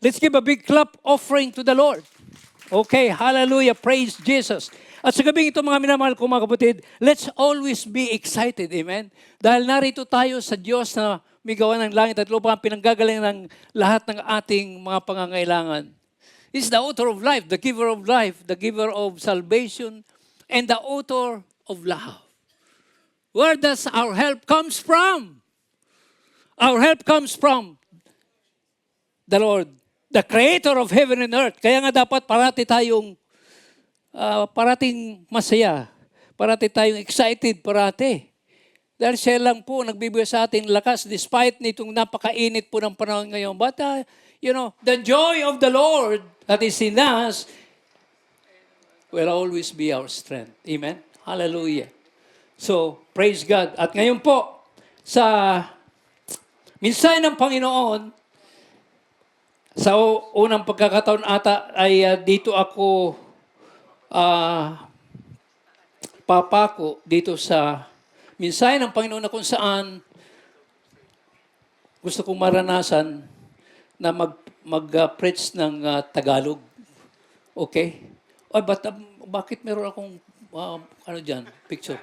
Let's give a big clap offering to the Lord. Okay, hallelujah, praise Jesus. At sa gabing ito mga minamahal ko mga kapatid, let's always be excited, amen? Dahil narito tayo sa Diyos na may gawa ng langit at lupa, pinanggagaling ng lahat ng ating mga pangangailangan. He's the author of life, the giver of salvation, and the author of love. Where does our help comes from? Our help comes from the Lord, the creator of heaven and earth. Kaya nga dapat parating masaya, parati tayong excited parati. Dahil siya lang po nagbibigay sa atin lakas despite nitong napakainit po ng panahon ngayon. But, the joy of the Lord that is in us will always be our strength. Amen? Hallelujah. So, praise God. At ngayon po, sa mensahe ng Panginoon, sa unang pagkakataon ata ay dito ako papako dito sa mensahe ng Panginoon na kung saan gusto kong maranasan na mag-preach ng Tagalog. Okay? Ay, bakit meron akong picture?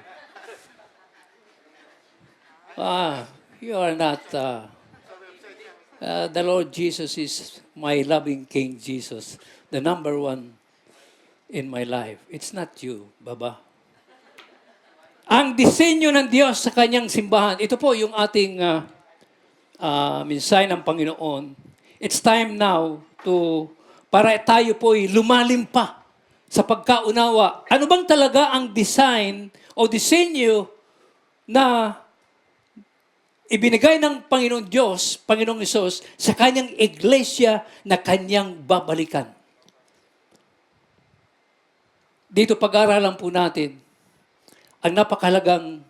You are not... the Lord Jesus is my loving King Jesus, the number one in my life. It's not you, Baba. Ang disenyo ng Diyos sa kanyang simbahan, ito po yung ating mensahe ng Panginoon. It's time now para tayo po'y lumalim pa sa pagkaunawa. Ano bang talaga ang design o disenyo na ibinigay ng Panginoon Diyos, Panginoong Hesus, sa kanyang iglesia na kanyang babalikan. Dito pag-aaralan po natin ang napakahalagang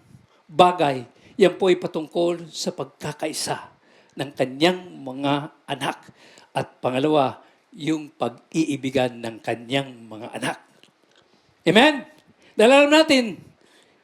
bagay. Yan po ay patungkol sa pagkakaisa ng kanyang mga anak. At pangalawa, yung pag-iibigan ng kanyang mga anak. Amen? Dahil alam natin,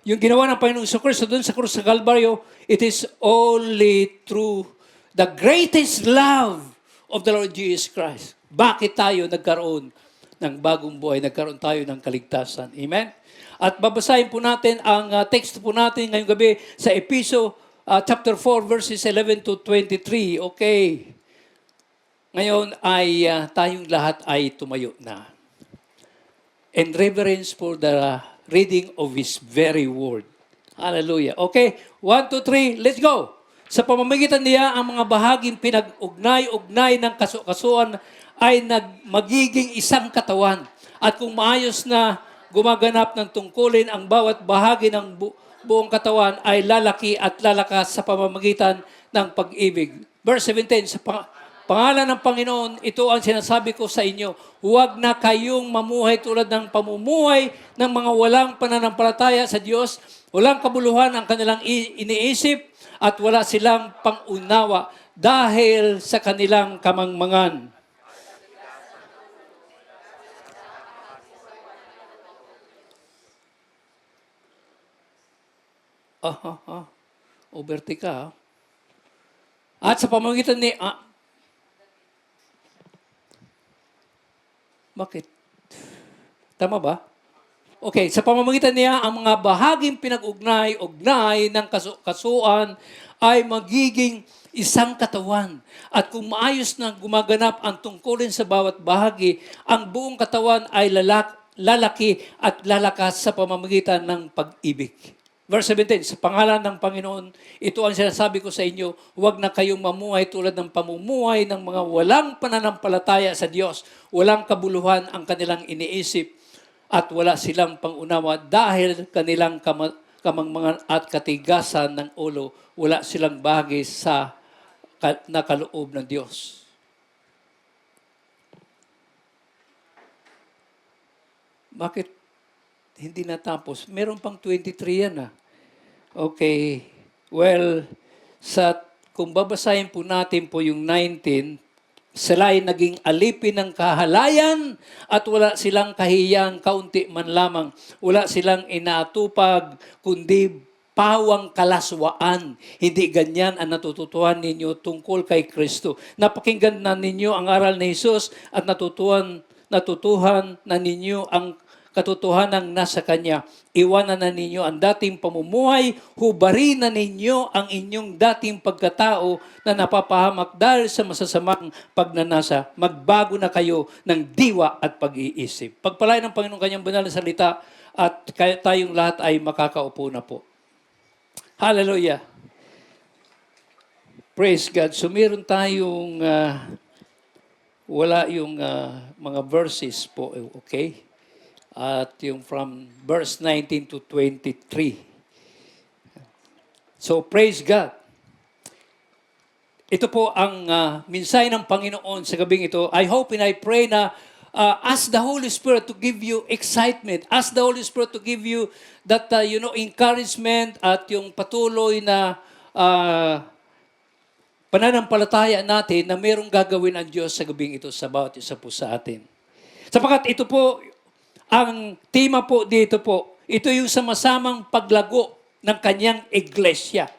yung ginawa ng Panginoong Kristo doon sa krus sa Kalbaryo, it is only through the greatest love of the Lord Jesus Christ. Bakit tayo nagkaroon ng bagong buhay? Nagkaroon tayo ng kaligtasan. Amen? At babasahin po natin ang text po natin ngayong gabi sa Efeso chapter 4 verses 11 to 23. Okay. Ngayon ay tayong lahat ay tumayo na. In reverence for the reading of His very word. Hallelujah. Okay, 1, 2, 3, let's go. Sa pamamagitan niya, ang mga bahaging pinag-ugnay-ugnay ng kasuan ay magiging isang katawan. At kung maayos na gumaganap ng tungkulin, ang bawat bahagi ng buong katawan ay lalaki at lalakas sa pamamagitan ng pag-ibig. Verse 17, sa pangalan ng Panginoon, ito ang sinasabi ko sa inyo, huwag na kayong mamuhay tulad ng pamumuhay ng mga walang pananampalataya sa Diyos, walang kabuluhan ang kanilang iniisip, at wala silang pangunawa dahil sa kanilang kamangmangan. Uberte ka. At sa pamamagitan ni... Bakit? Tama ba? Okay, sa pamamagitan niya, ang mga bahaging pinag-ugnay ng kasuan ay magiging isang katawan. At kung maayos na gumaganap ang tungkulin sa bawat bahagi, ang buong katawan ay lalaki at lalakas sa pamamagitan ng pag-ibig. Verse 17, sa pangalan ng Panginoon, ito ang sinasabi ko sa inyo, huwag na kayong mamuhay tulad ng pamumuhay ng mga walang pananampalataya sa Diyos. Walang kabuluhan ang kanilang iniisip at wala silang pangunawa dahil kanilang kamangmangan at katigasan ng ulo, wala silang bahagi sa nakaloob ng Diyos. Bakit hindi natapos? Meron pang 23 yan . Okay. Well, kung babasahin po natin po yung 19, sila ay naging alipin ng kahalayan at wala silang kahiyang kaunti man lamang. Wala silang inaatupag, kundi pawang kalaswaan. Hindi ganyan ang natututuhan ninyo tungkol kay Kristo. Napakinggan na ninyo ang aral ni Jesus at natutuhan na ninyo ang katotohanan nasa Kanya. Iwanan na ninyo ang dating pamumuhay, hubarin na ninyo ang inyong dating pagkatao na napapahamak dahil sa masasamang pagnanasa. Magbago na kayo ng diwa at pag-iisip. Pagpalain ng Panginoon Kanyang banal na salita at tayong lahat ay makakaupo na po. Hallelujah. Praise God. So meron tayong, wala yung mga verses po, okay? At yung from verse 19 to 23. So praise God. Ito po ang mensahe ng Panginoon sa gabing ito. I hope and I pray na ask the Holy Spirit to give you excitement. Ask the Holy Spirit to give you that, encouragement at yung patuloy na pananampalataya natin na merong gagawin ang Diyos sa gabing ito sa bawat isa po sa atin. Sapagat ito po, ang tema po dito po, ito yung samasamang paglago ng kanyang iglesia.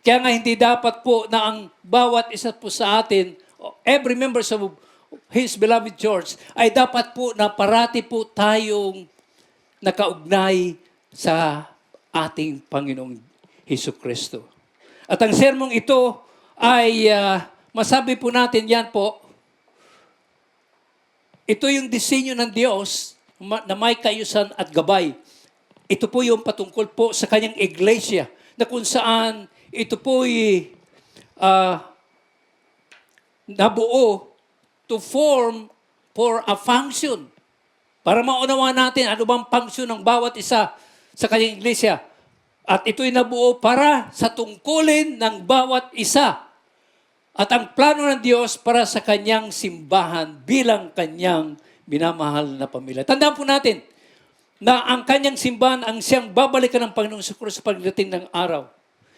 Kaya nga hindi dapat po na ang bawat isa po sa atin, every members of His beloved church, ay dapat po na parati po tayong nakaugnay sa ating Panginoong Hesukristo. At ang sermong ito ay masabi po natin yan po, ito yung disenyo ng Diyos na may kaayusan at gabay. Ito po yung patungkol po sa kanyang iglesia na kung saan ito po ay nabuo to form for a function. Para maunawa natin ano bang function ng bawat isa sa kanyang iglesia. At ito'y nabuo para sa tungkulin ng bawat isa. At ang plano ng Diyos para sa kanyang simbahan bilang kanyang minamahal na pamilya. Tandaan po natin na ang kanyang simbahan ang siyang babalikan ng Panginoong Hesus sa pagdating ng araw.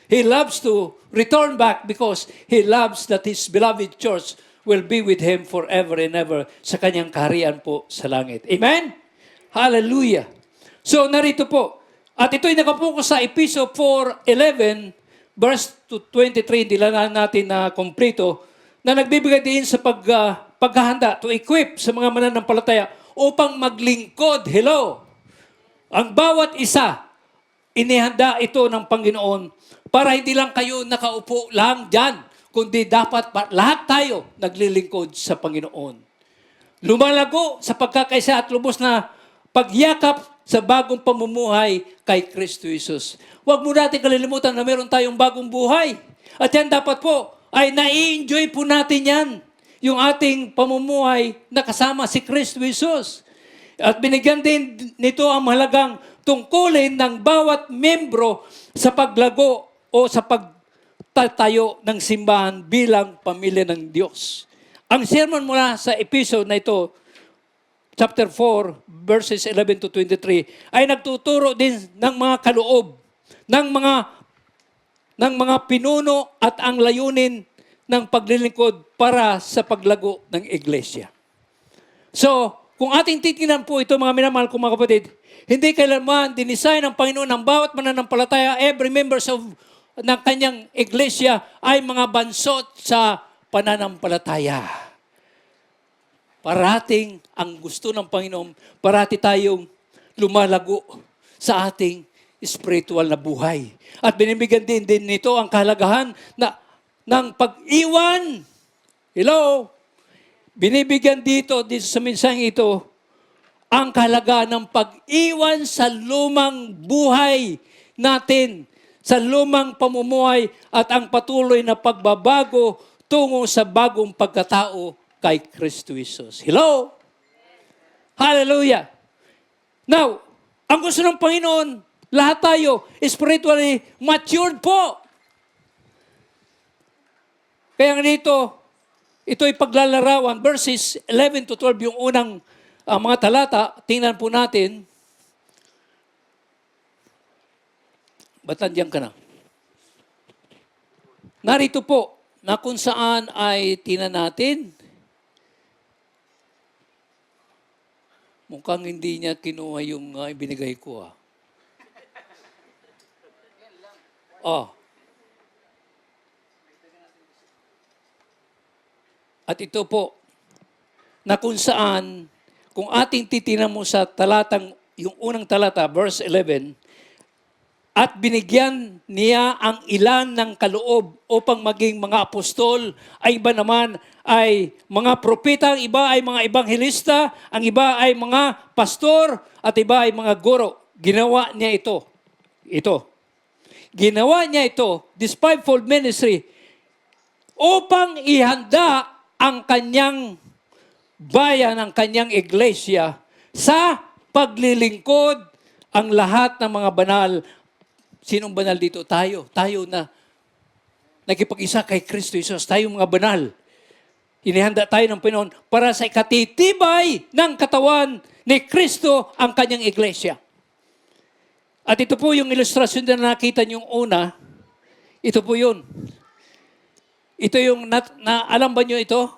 He loves to return back because He loves that His beloved church will be with Him forever and ever sa kanyang kaharian po sa langit. Amen? Hallelujah! So narito po, at ito'y nakapokus sa Episode 4:11, verse 23, hindi lang natin na kompleto, na nagbibigay din sa paghahanda to equip sa mga mananampalataya upang maglingkod. Hello! Ang bawat isa, inihanda ito ng Panginoon para hindi lang kayo nakaupo lang dyan, kundi dapat lahat tayo naglilingkod sa Panginoon. Lumalago sa pagkakaisa at lubos na pagyakap sa bagong pamumuhay kay Kristo Jesus. Huwag mo natin kalilimutan na meron tayong bagong buhay. At yan dapat po ay na-enjoy po natin yan. Yung ating pamumuhay na kasama si Kristo Jesus. At binigyan din nito ang mahalagang tungkulin ng bawat membro sa paglago o sa pagtatayo ng simbahan bilang pamilya ng Diyos. Ang sermon mula sa episode na ito, chapter 4, verses 11 to 23, ay nagtuturo din ng mga kaloob, ng mga pinuno at ang layunin ng paglilingkod para sa paglago ng iglesia. So, kung ating titingnan po ito, mga minamahal kong mga kapatid, hindi kailanman dinisign ng Panginoon ng bawat mananampalataya, every members ng kanyang iglesia ay mga bansot sa pananampalataya. Parating ang gusto ng Panginoon, parati tayong lumalago sa ating spiritual na buhay. At binibigyan din nito ang kahalagahan ng pag-iwan. Hello? Binibigyan dito sa mensaheng ito, ang kahalagahan ng pag-iwan sa lumang buhay natin, sa lumang pamumuhay at ang patuloy na pagbabago tungo sa bagong pagkatao kay Kristo Jesus. Hello? Hallelujah! Now, ang gusto ng Panginoon, lahat tayo spiritually matured po. Kaya dito, ito'y paglalarawan, verses 11 to 12, yung unang mga talata, tingnan po natin. Ba't nandiyan ka na? Narito po, na kung saan ay tingnan natin. Mukhang hindi niya kinuha yung ibinigay ko. Oh. At ito po, na kung saan, kung ating titinan mo sa talatang, yung unang talata, verse 11, at binigyan niya ang ilan ng kaloob upang maging mga apostol, ay iba naman ay mga propeta, ang iba ay mga ebanghelista, ang iba ay mga pastor, at iba ay mga guro. Ginawa niya ito. Ginawa niya ito, this fivefold ministry, upang ihanda ang kanyang bayan, ang kanyang iglesia sa paglilingkod ang lahat ng mga banal. Sinong banal dito? Tayo. Tayo na nagkipag-isa kay Kristo Jesus. Tayo mga banal. Inihanda tayo ng Panginoon para sa ikatitibay ng katawan ni Kristo ang kanyang iglesia. At ito po yung ilustrasyon na nakita niyong una. Ito po yun. Ito yung, alam ba niyo ito?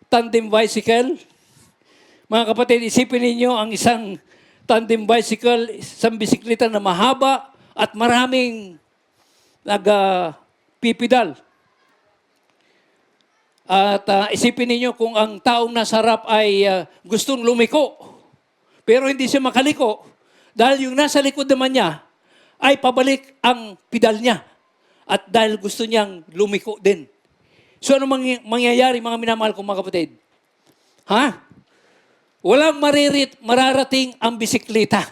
Tandem bicycle. Mga kapatid, isipin ninyo ang isang tandem bicycle, isang bisikleta na mahaba at maraming nagpipidal. At isipin ninyo kung ang taong nasa harap ay gustong lumiko, pero hindi siya makaliko dahil yung nasa likod naman niya ay pabalik ang pedal niya at dahil gusto niyang lumiko din. So ano mangyayari mga minamahal kong mga kapatid? Walang mararating ang bisikleta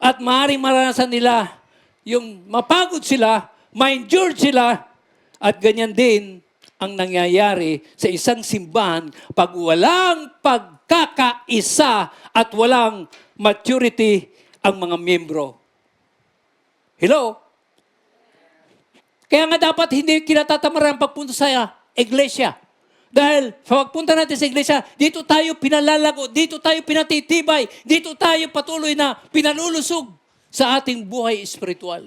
at maaaring maranasan nila yung mapagod sila, ma-endure sila, at ganyan din ang nangyayari sa isang simbahan pag walang pagkakaisa at walang maturity ang mga miyembro. Hello? Kaya nga dapat hindi kinatatamara ang pagpunta sa iglesia. Dahil pagpunta natin sa iglesia, dito tayo pinalalago, dito tayo pinatitibay, dito tayo patuloy na pinalulusog sa ating buhay espiritual.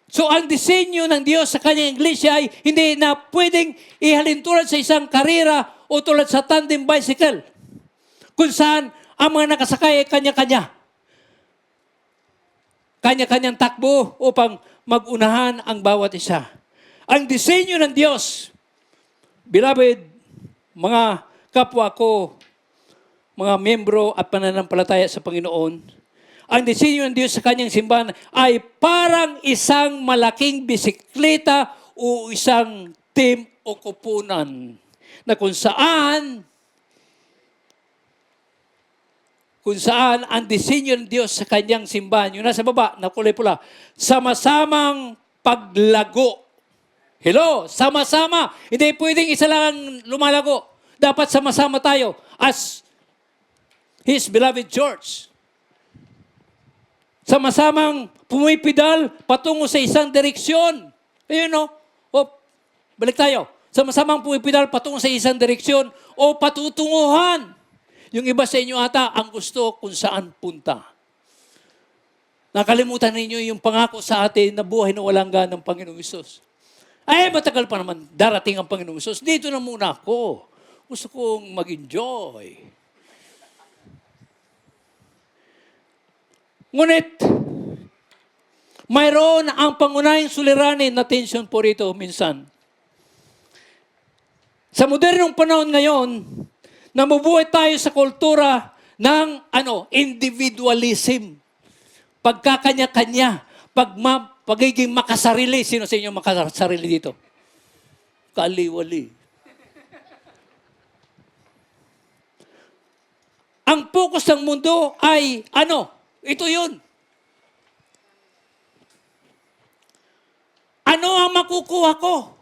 So ang disenyo ng Diyos sa kanyang iglesia ay hindi na pwedeng ihalin tulad sa isang karera o tulad sa tandem bicycle, kung saan ang mga nakasakay ay kanya-kanya. Kanya-kanyang takbo upang mag-unahan ang bawat isa. Ang disenyo ng Diyos, beloved, mga kapwa ko, mga membro at pananampalataya sa Panginoon, ang disenyo ng Diyos sa kanyang simbahan ay parang isang malaking bisikleta o isang team o kupunan na kung saan ang disenyo ng Diyos sa kanyang simbahan, yung nasa baba, na kulay pula, sama-samang paglago. Hello? Sama-sama. Hindi pwedeng isa lang ang lumalago. Dapat sama-sama tayo as His beloved church. Sama-samang pumipidal patungo sa isang direksyon. Ayun o. Balik tayo. Sama-samang pumipidal patungo sa isang direksyon o patutunguhan. Yung iba sa inyo ata ang gusto kung saan punta. Nakalimutan ninyo yung pangako sa atin na buhay na walang hanggan ng Panginoong Hesus. Ay, matagal pa naman darating ang Panginoong Hesus. Dito na muna ako. Gusto kong mag-enjoy. Ngunit, mayroon ang pangunahing suliranin na tension po rito minsan. Sa modernong panahon ngayon, namubuhay tayo sa kultura ng individualism. Pagkakanya-kanya, pagiging makasarili. Sino sa inyo makasarili dito? Kaliwali. Ang focus ng mundo ay ito yun. Ano ang makukuha ko?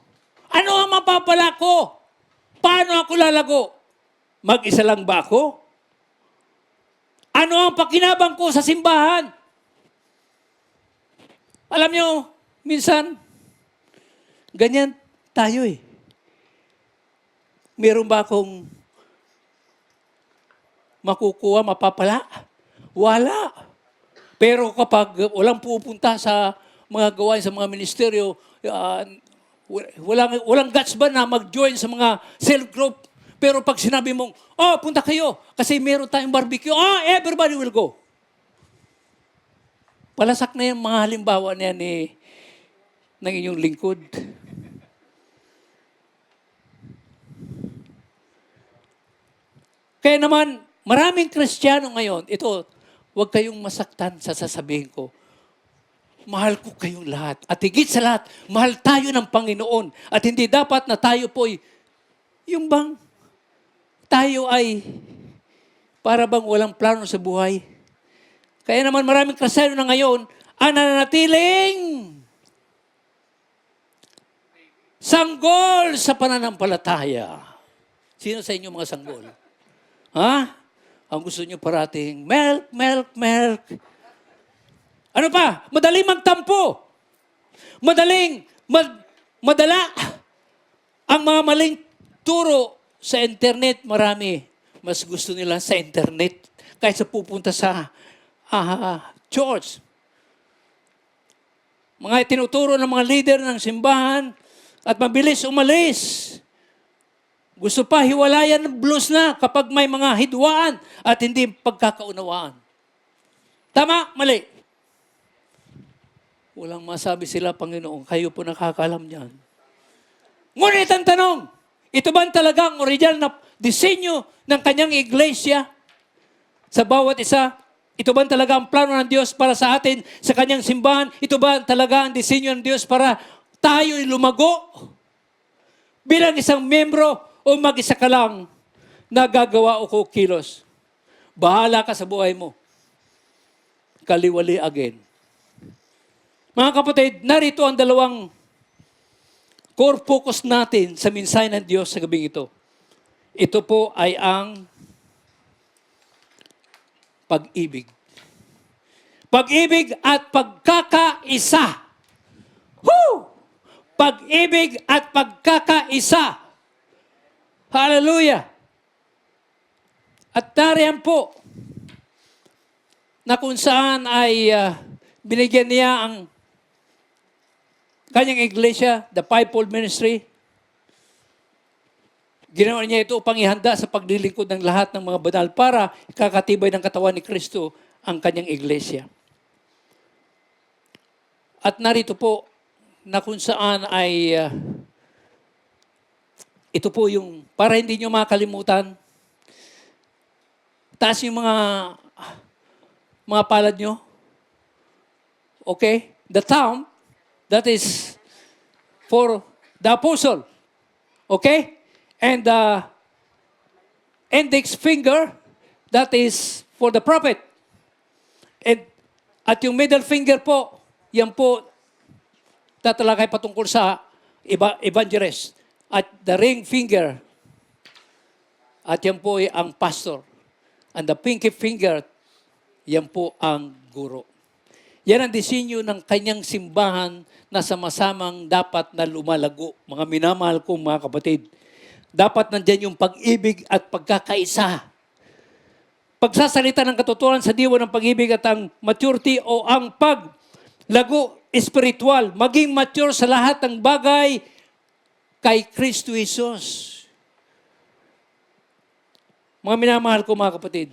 Ano ang mapapala ko? Paano ako lalago? Mag-isa lang ba ako? Ano ang pakinabang ko sa simbahan? Alam nyo, minsan, ganyan tayo eh. Meron ba akong makukuha, mapapala? Wala. Pero kapag walang pupunta sa mga gawain sa mga ministeryo, walang guts ba na mag-join sa mga self-group? Pero pag sinabi mong, punta kayo, kasi meron tayong barbecue, everybody will go. Palasak na yung mga halimbawa niya ng inyong lingkod. Kaya naman, maraming Kristiyano ngayon, ito, huwag kayong masaktan sa sasabihin ko. Mahal ko kayong lahat. At higit sa lahat, mahal tayo ng Panginoon. At hindi dapat na tayo po'y, yung bang, tayo ay, para bang walang plano sa buhay. Kaya naman maraming Kristiyano na ngayon, ang nananatiling sanggol sa pananampalataya. Sino sa inyo mga sanggol? Ha? Ang gusto nyo parating, milk, milk, milk. Ano pa? Madaling magtampo. Madala. Ang mga maling turo sa internet, marami. Mas gusto nila sa internet kaysa pupunta sa church. Mga tinuturo ng mga leader ng simbahan at mabilis umalis. Gusto pa hiwalayan ng blues na kapag may mga hidwaan at hindi pagkakaunawaan. Tama? Mali? Walang masabi sila, Panginoon. Kayo po nakakalam niyan. Ngunit ang tanong, ito ba talaga ang original na disenyo ng kanyang iglesia? Sa bawat isa, ito ba talaga ang plano ng Diyos para sa atin sa kanyang simbahan? Ito ba talaga ang disenyo ng Diyos para tayo'y lumago? Bilang isang membro o mag-isa ka lang na gagawa o kilos. Bahala ka sa buhay mo. Kaliwali again. Mga kapatid, narito ang dalawang core focus natin sa mensahe ng Diyos sa gabing ito. Ito po ay ang pag-ibig. Pag-ibig at pagkakaisa. Woo! Pag-ibig at pagkakaisa. Hallelujah! At nariyan po na kung saan ay binigyan niya ang kanyang iglesia, the fivefold ministry. Ginawa niya ito upang ihanda sa paglilingkod ng lahat ng mga banal para ikakatibay ng katawan ni Kristo ang kanyang iglesia. At narito po na kung saan ay ito po yung, para hindi nyo makalimutan, taas yung mga palad nyo. Okay? The thumb, that is for the apostle. Okay? And the index finger, that is for the prophet. At yung middle finger po, yan po, tatalakay patungkol sa evangelist. At the ring finger, at yan po ay ang pastor. And the pinky finger, yan po ang guro. Yan ang disenyo ng kanyang simbahan na sama-samang dapat na lumalago. Mga minamahal kong mga kapatid. Dapat nandyan yung pag-ibig at pagkakaisa. Pagsasalita ng katotohanan sa diwa ng pag-ibig at ang maturity o ang paglago espiritual. Maging mature sa lahat ng bagay kay Kristo Jesus. Mga minamahal ko mga kapatid,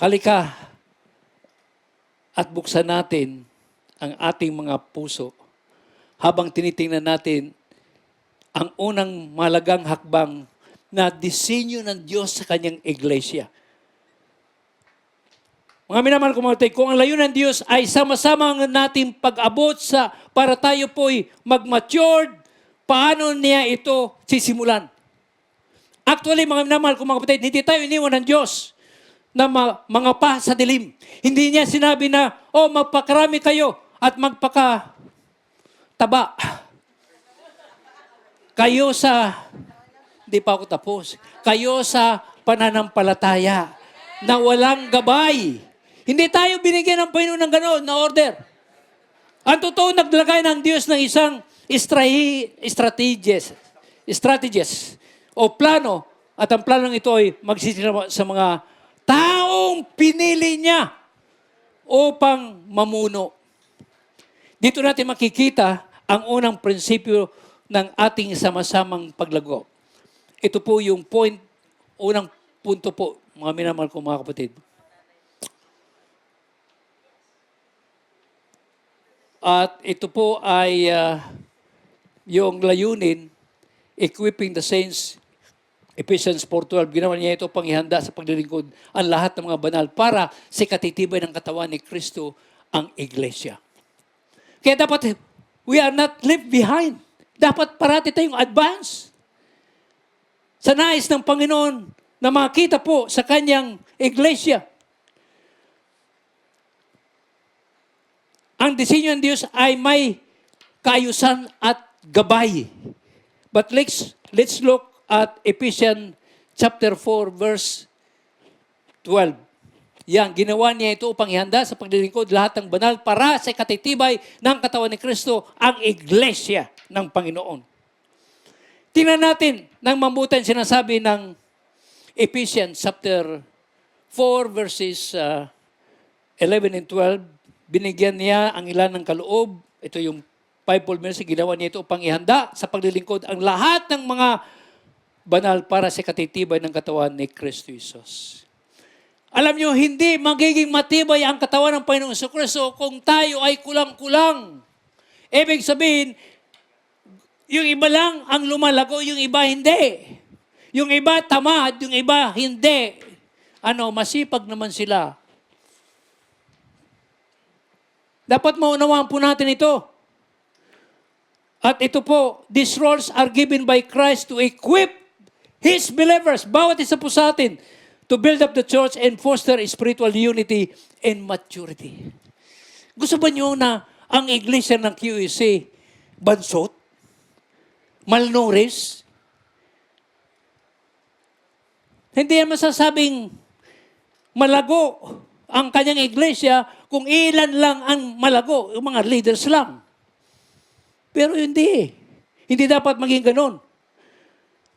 halika at buksan natin ang ating mga puso habang tinitingnan natin ang unang malagang hakbang na disenyo ng Diyos sa kanyang iglesia. Mga minamahal ko mga kapatid, kung ang layunan ng Diyos ay sama-sama nating pag-abot para tayo po'y mag-matured, paano niya ito sisimulan? Actually, mga minamahal ko mga kapatid, hindi tayo iniwan ng Diyos na mga pa sa dilim. Hindi niya sinabi na, magpakarami kayo at magpakataba. Kayo hindi pa ako tapos, kayo sa pananampalataya na walang gabay. Hindi tayo binigyan ng Panginoon ng gano'n na order. Ang totoo, naglagay ng Diyos ng isang strategies o plano, at ang planong ito ay magsisilama sa mga taong pinili niya upang mamuno. Dito natin makikita ang unang prinsipyo ng ating sama-samang paglago. Ito po yung unang punto po mga minamahal ko mga kapatid. At ito po ay yung layunin, equipping the saints, Ephesians 4:12, ginawa niya ito pang ihanda sa paglilingkod ang lahat ng mga banal para sa katitibay ng katawan ni Kristo, ang iglesia. Kaya dapat, we are not left behind. Dapat parati tayong advance. Sa nais ng Panginoon na makita po sa kanyang iglesia. Ang disenyo ng Diyos ay may kaayusan at gabay. But let's look at Ephesians chapter 4 verse 12. Yan, ginawa niya ito upang ihanda sa paglilingkod lahat ng banal para sa katitibay ng katawan ni Kristo, ang iglesia ng Panginoon. Tingnan natin ng mabuti sinasabi ng Ephesians chapter 4 verses 11 and 12. Binigyan niya ang ilan ng kaloob. Ito yung fivefold ministry. Ginawa niya ito upang ihanda sa paglilingkod ang lahat ng mga banal para sa katitibay ng katawan ni Kristo Jesus. Alam nyo, hindi magiging matibay ang katawan ng Panginoong Kristo kung tayo ay kulang-kulang. Ibig sabihin, yung iba lang ang lumalago, yung iba hindi. Yung iba tamad, yung iba hindi. Masipag naman sila. Dapat maunawaan po natin ito. At ito po, these roles are given by Christ to equip His believers, bawat isa po sa atin, to build up the church and foster spiritual unity and maturity. Gusto ba niyo na ang iglesia ng QEC bansot? Malnourished? Hindi yan masasabing malago ang kanyang iglesia kung ilan lang ang malago, yung mga leaders lang. Pero hindi. Hindi dapat maging ganon.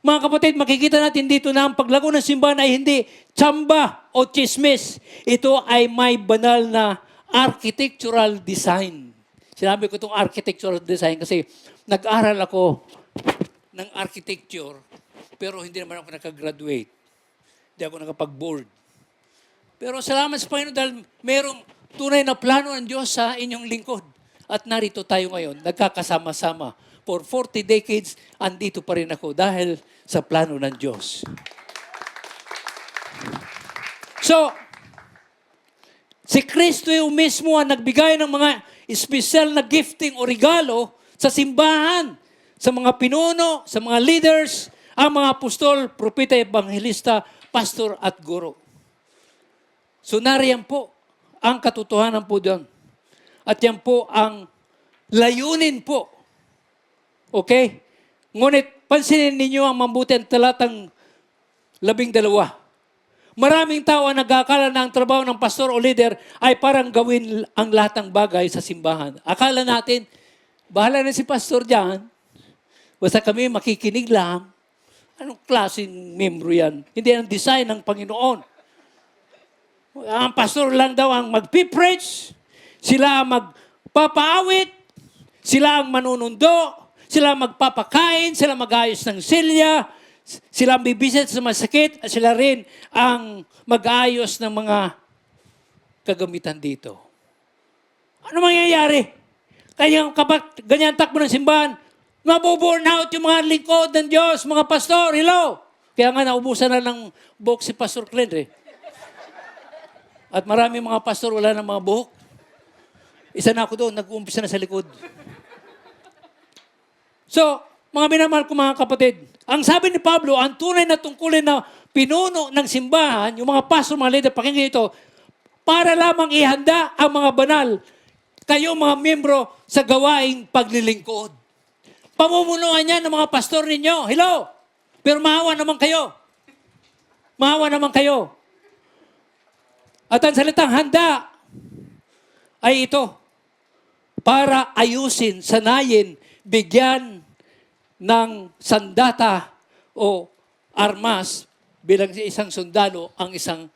Mga kapatid, makikita natin dito na ang paglago ng simbahan ay hindi tsamba o chismis. Ito ay may banal na architectural design. Sinabi ko itong architectural design kasi nag-aral ako ng architecture pero hindi naman ako nakagraduate. Hindi ako nakapag-board. Pero salamat sa Panginoon dahil mayroong tunay na plano ng Diyos sa inyong lingkod. At narito tayo ngayon, nagkakasama-sama. For 40 decades, andito pa rin ako dahil sa plano ng Diyos. So, si Kristo yung mismo ang nagbigay ng mga espesyal na gifting o regalo sa simbahan, sa mga pinuno, sa mga leaders, ang mga apostol, propeta, evangelista, pastor at guro. So, nariyan po ang katotohanan po doon. At yan po ang layunin po. Okay? Ngunit, pansinin ninyo ang mabuti ang talatang 12. Maraming tao ang nag-aakala na ang trabaho ng pastor o leader ay parang gawin ang lahat ng bagay sa simbahan. Akala natin, bahala na si pastor dyan. Basta kami makikinig lang. Anong klaseng membro yan? Hindi ang design ng Panginoon. Ang pastor lang daw ang magpipreach. Sila ang magpapaawit. Sila ang manunundo. Sila magpapakain, sila mag-ayos ng silya, sila ang bibisit sa masakit, at sila rin ang mag-ayos ng mga kagamitan dito. Ano mangyayari? Kaya kapag ganyan takbo ng simbahan, mabuburn out yung mga lingkod ng Diyos, mga pastor, hello? Kaya nga naubusan na ng buhok si Pastor Clint eh. At marami mga pastor wala ng mga buhok. Isa na ako doon, nag-uumpisa na sa likod. So, mga minamahal ko mga kapatid, ang sabi ni Pablo, ang tunay na tungkulin na pinuno ng simbahan, yung mga pastor, mga leader, pakinggan ito, para lamang ihanda ang mga banal, kayo mga membro sa gawaing paglilingkod. Pamumunuan niya ng mga pastor ninyo. Hello? Pero maawa naman kayo. Maawa naman kayo. At ang salitang handa ay ito, para ayusin, sanayin, bigyan ng sandata o armas bilang isang sundalo ang isang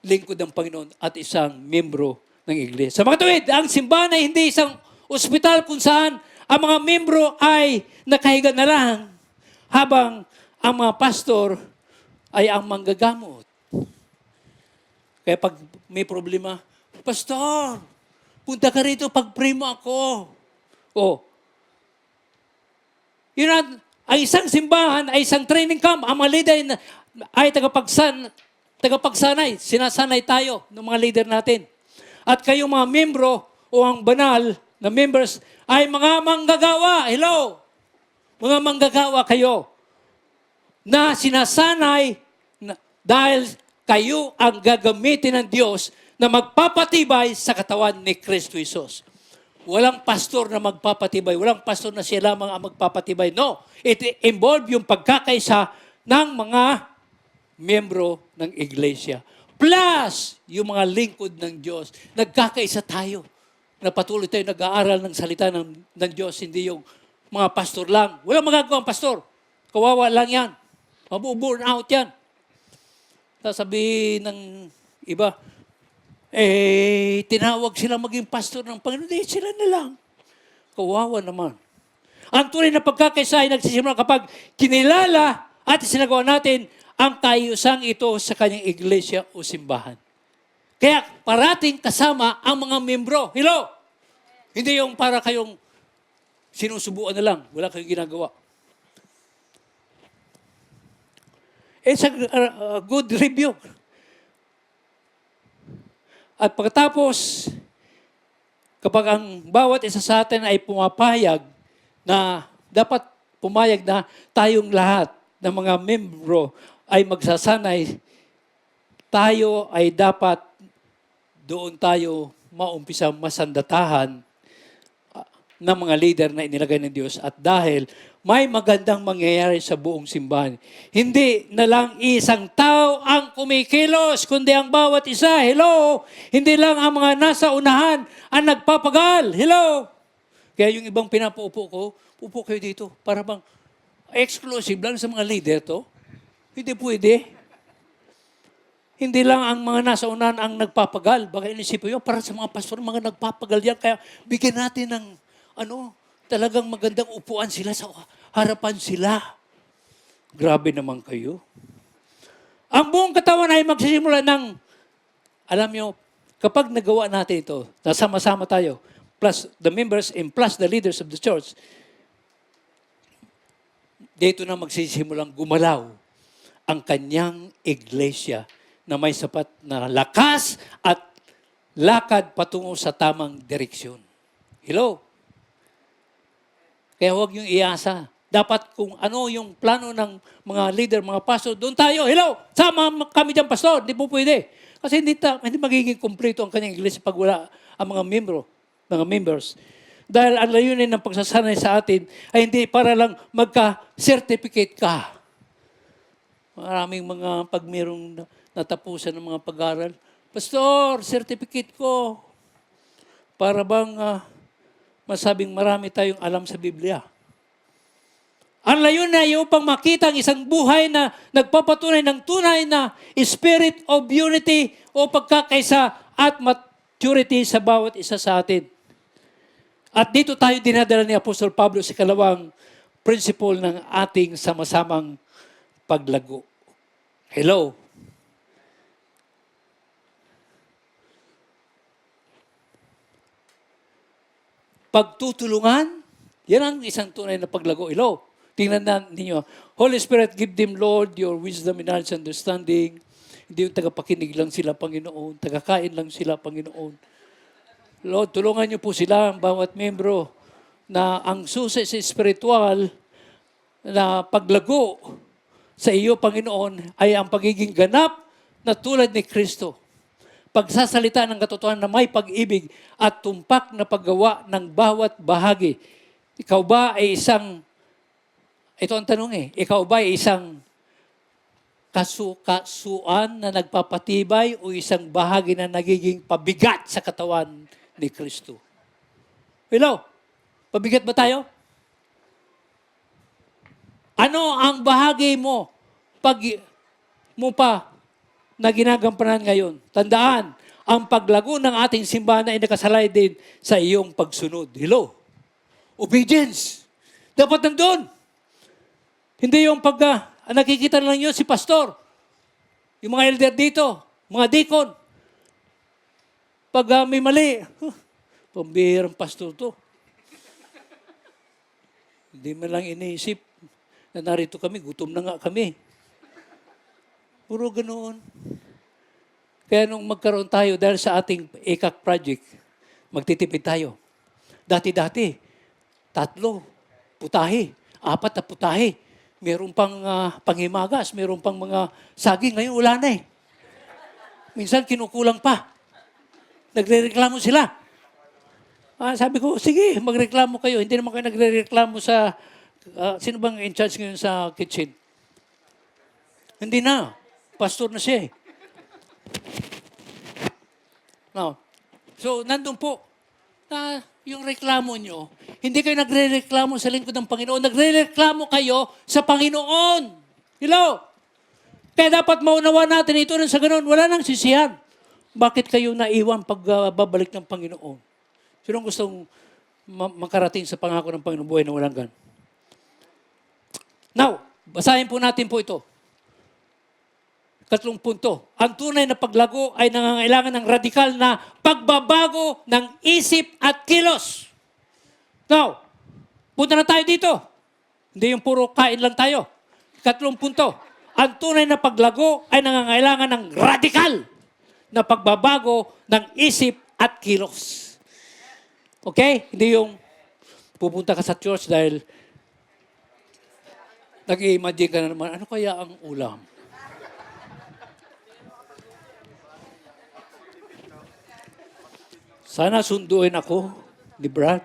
lingkod ng Panginoon at isang membro ng iglesia. Sa mga tuwid, ang simbahan ay hindi isang ospital kung saan ang mga membro ay nakahiga na lang habang ang mga pastor ay ang manggagamot. Kaya pag may problema, Pastor, punta ka rito, pag-pray mo ako. Oh, yun ang isang simbahan ay isang training camp. Ang mga leader ay tagapagsanay. Sinasanay tayo ng mga leader natin. At kayong mga membro o ang banal na members ay mga manggagawa. Hello! Mga manggagawa kayo na sinasanay dahil kayo ang gagamitin ng Diyos na magpapatibay sa katawan ni Kristo Jesus. Walang pastor na magpapatibay. Walang pastor na siya lamang ang magpapatibay. No. It involve yung pagkakaisa ng mga miyembro ng iglesia. Plus, yung mga lingkod ng Diyos. Nagkakaisa tayo. Na patuloy tayo nag-aaral ng salita ng Diyos. Hindi yung mga pastor lang. Walang magagawa ang pastor. Kawawa lang yan. Mabu-burn out yan. Sasabihin ng iba, tinawag sila maging pastor ng Panginoon. Hindi, sila na lang. Kawawa naman. Ang tunay na pagkakaisa ay nagsisimula kapag kinilala at sinagawa natin ang kaayusang ito sa kanyang iglesia o simbahan. Kaya parating kasama ang mga membro. Hello? Hindi yung para kayong sinusubuan na lang. Wala kayong ginagawa. It's a good review. At pagkatapos, kapag ang bawat isa sa atin ay pumapayag na dapat pumayag na tayong lahat ng mga membro ay magsasanay, tayo ay dapat doon tayo maumpisa masandatahan ng mga leader na inilagay ng Diyos. At dahil may magandang mangyayari sa buong simbahan. Hindi na lang isang tao ang kumikilos, kundi ang bawat isa. Hello? Hindi lang ang mga nasa unahan ang nagpapagal. Hello? Kaya yung ibang pinapaupo ko, upo kayo dito. Para bang exclusive lang sa mga leader to? Hindi pwede. Hindi lang ang mga nasa unahan ang nagpapagal. Baka inisipin yun, para sa mga pastor, mga nagpapagal yan. Kaya bigyan natin ng talagang magandang upuan sila sa harapan sila. Grabe naman kayo. Ang buong katawan ay magsisimula ng, alam nyo, kapag nagawa natin ito, nasama-sama tayo, plus the members and plus the leaders of the church, dito na magsisimulang gumalaw ang kanyang iglesia na may sapat na lakas at lakad patungo sa tamang direksyon. Hello? Kaya huwag yung iasa. Dapat kung ano yung plano ng mga leader, mga pastor, doon tayo. Hello, sama kami dyan, pastor. Hindi po pwede. Kasi hindi magiging kumpleto ang kanyang iglesia pag wala ang mga members. Dahil ang layunin ng pagsasanay sa atin ay hindi para lang magka-certificate ka. Maraming mga pag mayroong natapusan ng mga pag-aaral, Pastor, certificate ko. Para bang masabing marami tayong alam sa Biblia. Ang layunin ay upang makita ang isang buhay na nagpapatunay ng tunay na spirit of unity o pagkakaisa at maturity sa bawat isa sa atin. At dito tayo dinadala ni Apostol Pablo sa ikalawang principle ng ating sama-samang paglago. Hello? Pagtutulungan, yan ang isang tunay na paglago. Hello? Tingnan na ninyo. Holy Spirit, give them, Lord, your wisdom and knowledge and understanding. Hindi yung tagapakinig lang sila, Panginoon. Tagakain lang sila, Panginoon. Lord, tulungan niyo po sila, ang bawat membro, na ang susi sa spiritual na paglago sa iyo, Panginoon, ay ang pagiging ganap na tulad ni Kristo. Pagsasalita ng katotohanan na may pag-ibig at tumpak na paggawa ng bawat bahagi. Ikaw ba ay ito ang tanong ikaw ba ay isang kasuan na nagpapatibay o isang bahagi na nagiging pabigat sa katawan ni Kristo? Hello? Pabigat ba tayo? Ano ang bahagi mo na ginagampanan ngayon? Tandaan, ang paglago ng ating simbahan ay nakasalay din sa iyong pagsunod. Hello? Obedience. Dapat nandun. Hindi yung nakikita lang yun si pastor. Yung mga elder dito, mga deacon, pag may mali, pambihirang pastor to. Hindi man lang iniisip na narito kami, gutom na nga kami. Puro ganoon. Kaya nung magkaroon tayo dahil sa ating ECAC project, magtitipid tayo. Dati-dati, 3, putahe, 4 na putahe. Meron pang panghimagas, meron pang mga saging. Ngayon, wala na eh. Minsan, kinukulang pa. Nagre-reklamo sila. Sabi ko, sige, magreklamo kayo. Hindi naman kayo nagre-reklamo sa, sino bang in charge ngayon sa kitchen? Hindi na. Pastor na siya eh. No. So, nandun po, na yung reklamo nyo, hindi kayo nagre-reklamo sa lingkod ng Panginoon. Nagre-reklamo kayo sa Panginoon. Hello? Kaya dapat maunawa natin ito na sa ganoon. Wala nang sisihan. Bakit kayo naiwan pag babalik ng Panginoon? Sinong gustong makarating sa pangako ng Panginoon buhay na walang gan? Now, basahin po natin po ito. 3 punto. Ang tunay na paglago ay nangangailangan ng radikal na pagbabago ng isip at kilos. Now, punta na tayo dito. Hindi yung puro kain lang tayo. 3 punto. Ang tunay na paglago ay nangangailangan ng radikal na pagbabago ng isip at kilos. Okay? Hindi yung pupunta ka sa church dahil nag-i-imagine ka na naman, ano kaya ang ulam? Sana sunduin ako ni Brad.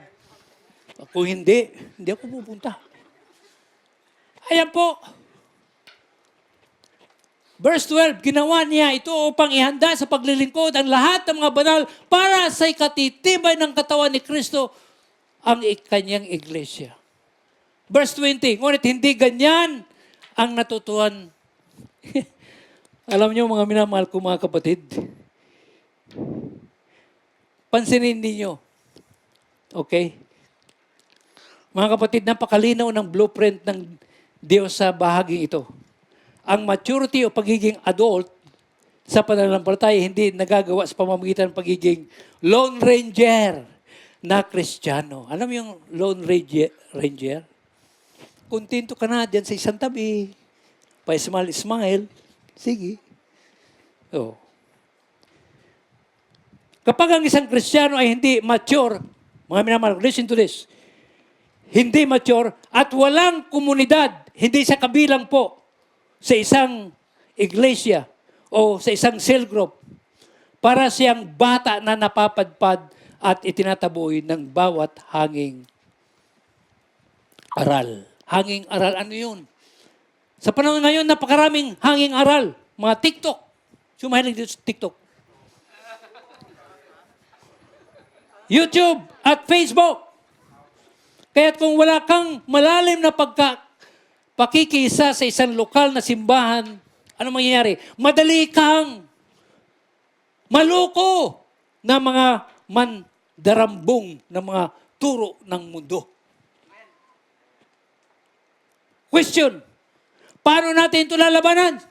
Kung hindi ako pupunta. Ayan po. Verse 12, ginawa niya ito upang ihanda sa paglilingkod ang lahat ng mga banal para sa ikatitibay ng katawan ni Kristo ang kanyang iglesia. Verse 20, ngunit hindi ganyan ang natutuhan. Alam niyo mga minamahal ko mga kapatid, pansinin ninyo. Okay? Mga kapatid, napakalinaw ng blueprint ng Diyos sa bahaging ito. Ang maturity o pagiging adult sa pananampalataya hindi nagagawa sa pamamagitan ng pagiging Lone Ranger na Kristiyano. Alam mo yung Lone Ranger? Kontento ka na dyan sa isang tabi. Pa-smile. Sige. Oh. Kapag ang isang Kristiyano ay hindi mature, mga minamahal, listen to this, hindi mature at walang komunidad, hindi sa kabilang po sa isang iglesia o sa isang cell group, para siyang bata na napapadpad at itinataboy ng bawat hanging aral. Hanging aral, ano yun? Sa panahon ngayon, napakaraming hanging aral. Mga TikTok. Sumahilig dito sa TikTok. YouTube at Facebook. Kaya't kung wala kang malalim na pakikisa sa isang lokal na simbahan, ano mangyayari? Madali kang maluko na mga mandarambong na mga turo ng mundo. Question, paano natin ito lalabanan?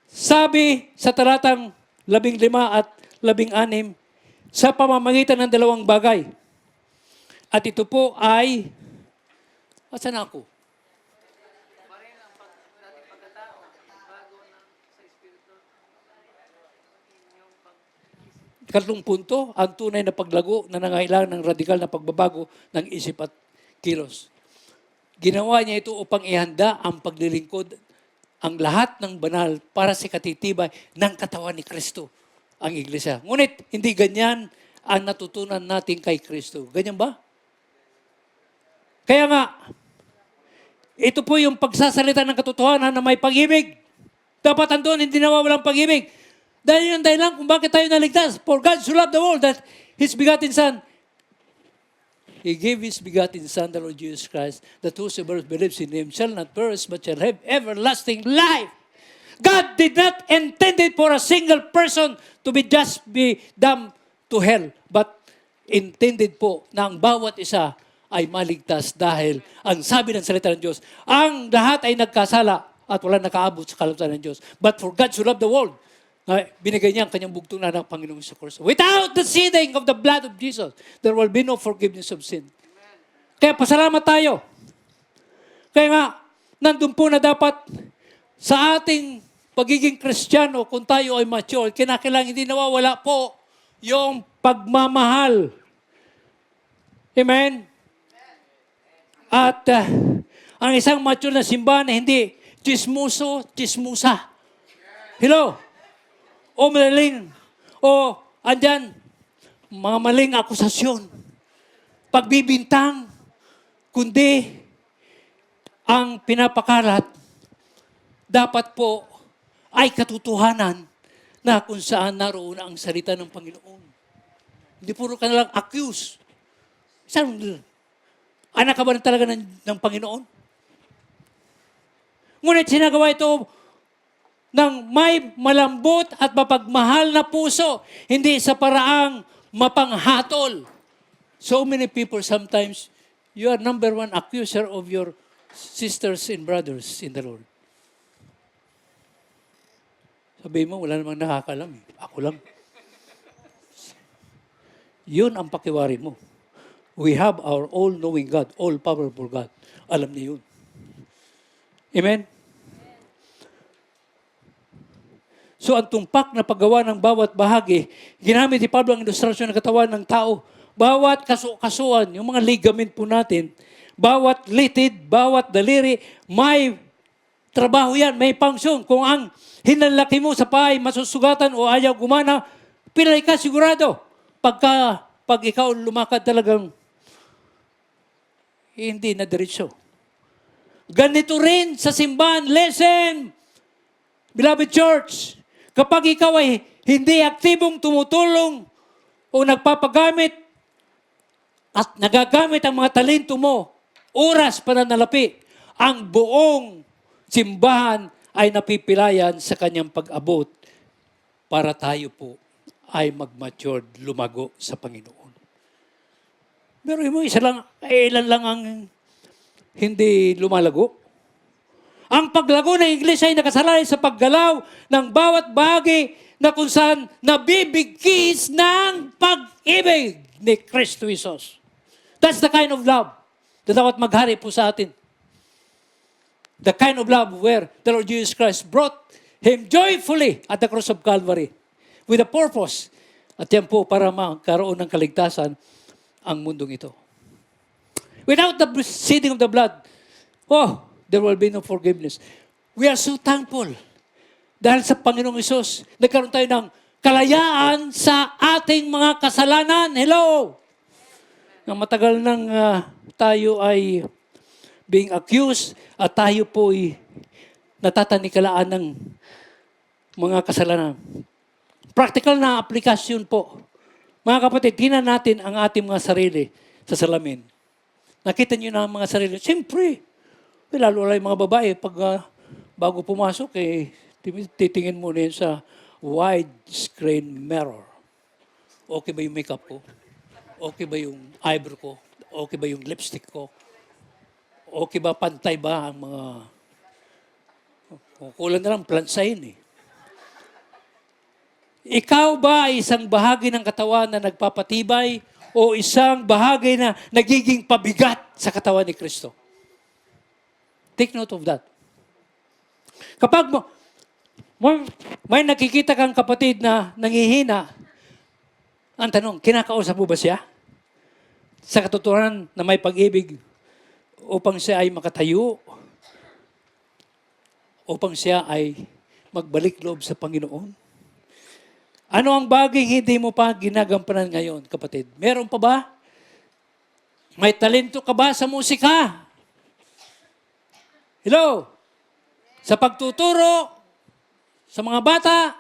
Sabi sa talatang 15 at 16, sa pamamagitan ng 2 bagay. At ito po ay, asan ako? 3 punto, ang tunay na paglago na nangailangan ng radikal na pagbabago ng isip at kilos. Ginawa niya ito upang ihanda ang paglilingkod, ang lahat ng banal para sa katitibay ng katawan ni Kristo, ang iglesia. Ngunit, hindi ganyan ang natutunan natin kay Kristo. Ganyan ba? Kaya nga, ito po yung pagsasalita ng katotohanan na may pag-ibig. Dapat andun, hindi nawawalang pag-ibig. Dahil yung dahilan kung bakit tayo naligtas. For God so loved the world that His begotten Son, He gave His begotten Son, the Lord Jesus Christ, that whosoever believes in Him shall not perish, but shall have everlasting life. God did not intend it for a single person to be damned to hell, but intended po na ang bawat isa ay maligtas dahil ang sabi ng salita ng Diyos, ang lahat ay nagkasala at wala nakaabot sa kalutan ng Diyos. But for God so loved the world, binigay niya ang kanyang bugtong na ng Panginoong Kristo. Without the shedding of the blood of Jesus, there will be no forgiveness of sin. Kaya pasalamat tayo. Kaya nga, nandun po na dapat sa ating pagiging Kristiyano, kung tayo ay mature, kinakailangan hindi nawawala po yung pagmamahal. Amen? At ang isang mature na simbahan na hindi chismoso, chismusa. Hello? O malaling, o andyan, mga maling akusasyon. Pagbibintang, kundi ang pinapakalat, dapat po ay katotohanan na kung saan naroon ang salita ng Panginoon. Hindi puro ka nalang accuse. Saan? Anak ka ba talaga ng Panginoon? Ngunit sinagawa ito ng may malambot at mapagmahal na puso, hindi sa paraang mapanghatol. So many people sometimes, you are number one accuser of your sisters and brothers in the Lord. Sabihin mo, wala namang nakakalam. Ako lang. Yun ang pakiwari mo. We have our all-knowing God, all-powerful God. Alam niya yun. Amen? So, ang tumpak na paggawa ng bawat bahagi, ginamit ni Pablo ang ilustrasyon ng katawan ng tao. Bawat kasuan, yung mga ligament po natin, bawat litid, bawat daliri, may trabaho yan, may function. Kung ang hinalaki mo sa paa ay masusugatan o ayaw gumana, pilay ka sigurado. Pag ikaw lumakad talagang hindi na diretso. Ganito rin sa simbahan. Listen, beloved church, kapag ikaw ay hindi aktibong tumutulong o nagpapagamit at nagagamit ang mga talento mo, oras, pananalapi, ang buong simbahan ay napipilayan sa kanyang pag-abot para tayo po ay mag-matured, lumago sa Panginoon. Pero mo, ilan lang ang hindi lumalago. Ang paglago ng Iglesia ay nakasalalay sa paggalaw ng bawat bahagi na kung saan nabibigkis ng pag-ibig ni Kristo Jesus. That's the kind of love na dapat maghari po sa atin. The kind of love where the Lord Jesus Christ brought Him joyfully at the cross of Calvary with a purpose. At yan po para magkaroon ng kaligtasan ang mundong ito. Without the shedding of the blood, there will be no forgiveness. We are so thankful dahil sa Panginoong Hesus, nagkaroon tayo ng kalayaan sa ating mga kasalanan. Hello! Nang matagal nang tayo ay being accused at tayo po ay natatanikalaan ng mga kasalanan. Practical na aplikasyon po. Mga kapatid, tingnan natin ang ating mga sarili sa salamin. Nakita niyo na ang mga sarili. Siyempre, lalo lang yung mga babae, pag bago pumasok, titingin muna yun sa widescreen mirror. Okay ba yung makeup ko? Okay ba yung eyebrow ko? Okay ba yung lipstick ko? Okay ba, pantay ba ang mga... Kulang na lang, plansayin eh. Ikaw ba ay isang bahagi ng katawan na nagpapatibay o isang bahagi na nagiging pabigat sa katawan ni Kristo? Take note of that. Kapag may nakikita kang kapatid na nangihina, ang tanong, kinakausap mo ba siya? Sa katotohanan na may pag-ibig upang siya ay makatayo, upang siya ay magbalik loob sa Panginoon? Ano ang bagay hindi mo pa ginagampanan ngayon, kapatid? Meron pa ba? May talento ka ba sa musika? Hello? Sa pagtuturo? Sa mga bata?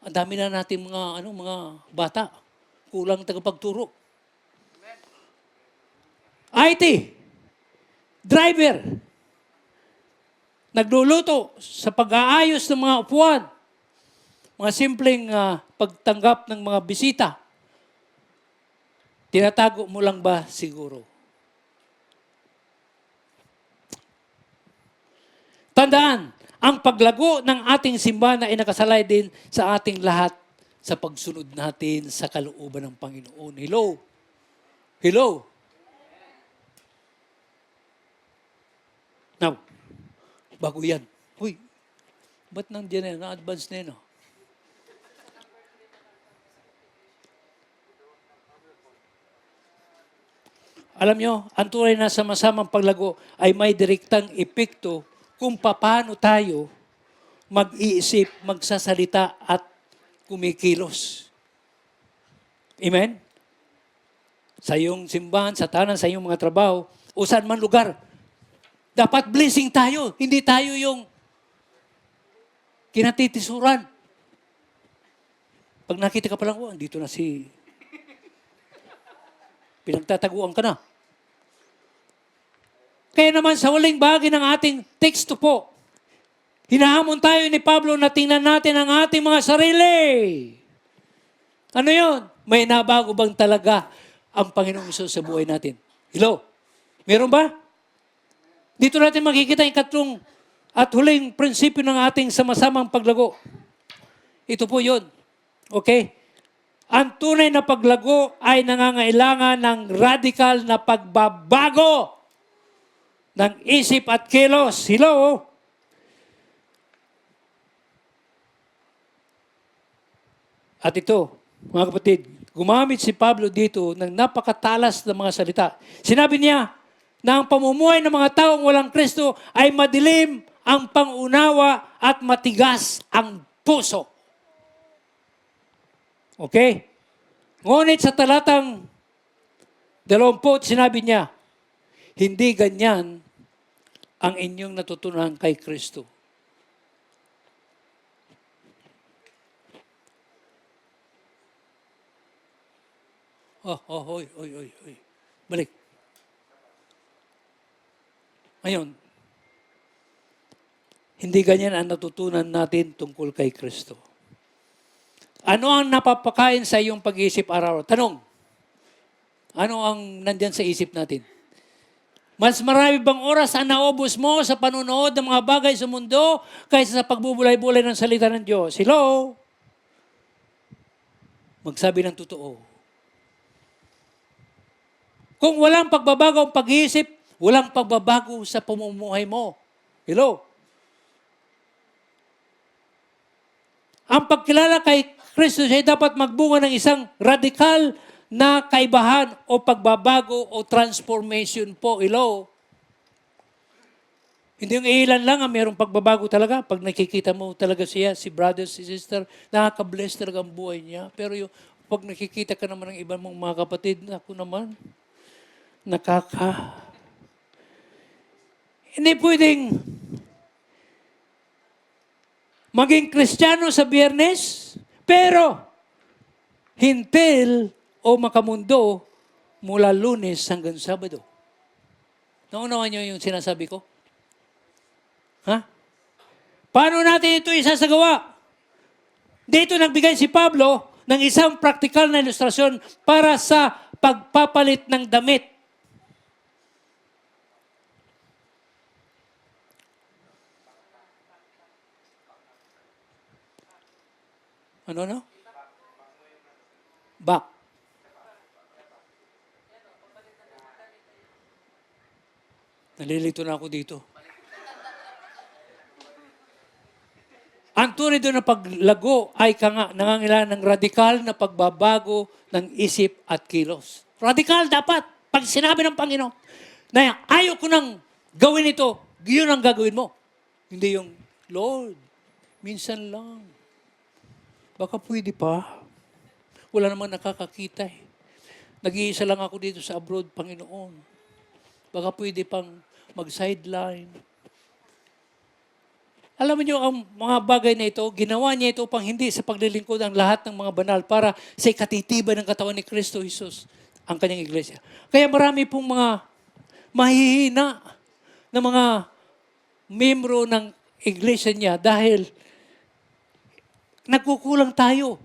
Ang dami na natin mga bata. Kulang tagapagturo. IT. Driver. Nagluluto sa pag-aayos ng mga upuan. Mga simpleng pagtanggap ng mga bisita. Tinatago mo lang ba siguro? Tandaan, ang paglago ng ating simbahan ay nakasalay din sa ating lahat sa pagsunod natin sa kalooban ng Panginoon. Hello? Hello? Now, bago yan. Uy, ba't nandiyan na? Na-advance na yun. Alam nyo, ang tunay na sama-samang paglago ay may direktang epekto kung paano tayo mag-iisip, magsasalita at kumikilos. Amen? Sa iyong simbahan, sa tanan, sa iyong mga trabaho, o saan man lugar, dapat blessing tayo. Hindi tayo yung kinatitisuran. Pag nakita ka pa lang, oh, dito na si... Pinagtataguan ka na. Kaya naman sa huling bahagi ng ating teksto po, hinahamon tayo ni Pablo na tingnan natin ang ating mga sarili. Ano yun? May nabago bang talaga ang Panginoong Hesus sa buhay natin? Hello? Meron ba? Dito natin makikita yung katlong at huling prinsipyo ng ating sama-samang paglago. Ito po yun. Okay? Ang tunay na paglago ay nangangailangan ng radical na pagbabago ng isip at kilos. Hello? At ito, mga kapatid, gumamit si Pablo dito ng napakatalas na mga salita. Sinabi niya na ang pamumuhay ng mga taong walang Kristo ay madilim ang pangunawa at matigas ang puso. Okay? Ngunit sa talatang 20, sinabi niya, hindi ganyan ang inyong natutunan kay Kristo. Oy. Balik. Ngayon, hindi ganyan ang natutunan natin tungkol kay Kristo. Ano ang napapakain sa iyong pag-iisip araw-araw? Tanong, ano ang nandyan sa isip natin? Mas marami bang oras ang naubos mo sa panunood ng mga bagay sa mundo kaysa sa pagbubulay-bulay ng salita ng Diyos? Hello? Magsabi ng totoo. Kung walang pagbabago ang pag-iisip, walang pagbabago sa pamumuhay mo. Hello? Ang pagkilala kay Kristo siya dapat magbunga ng isang radikal na kaibahan o pagbabago o transformation po. Hello? Hindi yung ilan lang ang mayroong pagbabago talaga. Pag nakikita mo talaga siya, si brother, si sister, nakaka-bless talaga ang buhay niya. Pero yung, pag nakikita ka naman ng iba mong mga kapatid, ako naman, hindi pwedeng maging Kristiyano sa Biyernes, pero hintil o makamundo mula Lunes hanggang Sabado. Naunawan niyo yung sinasabi ko? Ha? Paano natin ito isasagawa? Dito nagbigay si Pablo ng isang praktikal na ilustrasyon para sa pagpapalit ng damit. Ano? Back. Nalilito na ako dito. Ang tunay doon na paglago ay nangangailangan ng radikal na pagbabago ng isip at kilos. Radikal dapat. Pag sinabi ng Panginoon na ayaw ko nang gawin ito, yun ang gagawin mo. Hindi yung, Lord, minsan lang. Baka pwede pa. Wala namang nakakakita eh. Nag-iisa lang ako dito sa abroad, Panginoon. Baka pwede pang mag-sideline. Alam niyo, ang mga bagay na ito, ginawa niya ito pang hindi sa paglilingkod ang lahat ng mga banal para sa ikatitibay ng katawan ni Kristo Jesus, ang kanyang iglesia. Kaya marami pong mga mahihina na mga membro ng iglesia niya dahil nagkukulang tayo